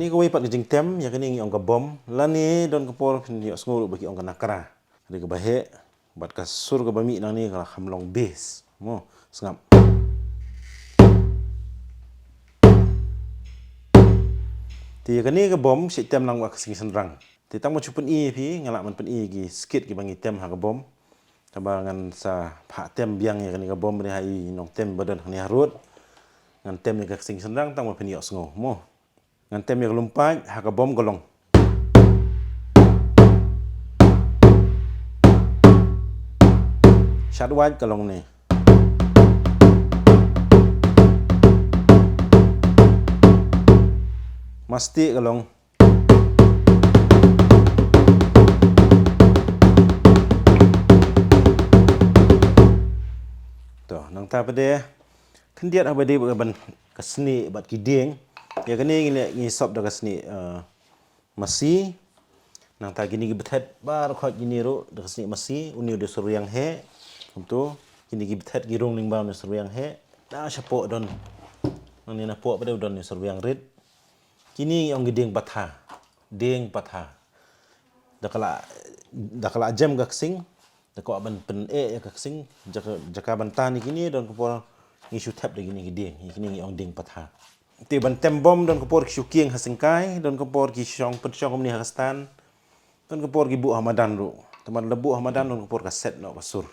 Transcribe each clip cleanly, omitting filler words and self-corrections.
Kani ko ipat gijing tem ya kani ong ka bom lani don kapor kini ngulu bagi ong ka nakra. Kani ka bahe bat ka sur ka bami nang ni ka hamlong base. Mo sengap. Ti kani ka bom si tem nang wa kasing senrang. Ti tang mo chupen i pi ngalak man pen i gi skit gi bangi tem ha ka bom. Kabangan sa pak tem biang ya kani ka bom ni hai nong tem badan ni harut. Ngan tem ni ka kasing senrang tang mo pen i sengo. Mo ngan tem yang lumpat ha ka bom golong. Shot white golong ni. Masti golong. Tuh, nang ta pede kendiat apa dia ban kesni bat kiding. Ya kini ngi sop da kesni masi. Nang ta gini gibethet bar khot gini ro da kesni masi uni de suruh yang he. Untuk gini gibethet girung ning bau ni suruh yang he. Da syapok don. Nang ni na pok pede don ni suruh yang rit. Kini ong giding patha. Ding patha. Da kala jam ga kesing. Da ko ban pen ya kesing jaka bantan ni kini don ko ngisu tap de gini giding. Kini ong ding patha. Ti ban tem bom don ko kisu kieng hasengkai don ko ki syong pen syong ni hakastan. Don ko ki bu Hamadan ru. Teman lebu Hamadan don ko ka set no kasur.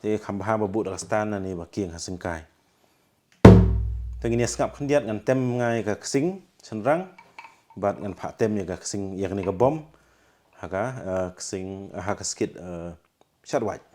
Ti khambha ba bu da kastan ni ba kieng hasengkai. Tengini skap kendiat ngan tem ngai ka kesing senrang bat ngan pak tem ya ka kesing ya ni ka bom haka kesing haka skit shot white.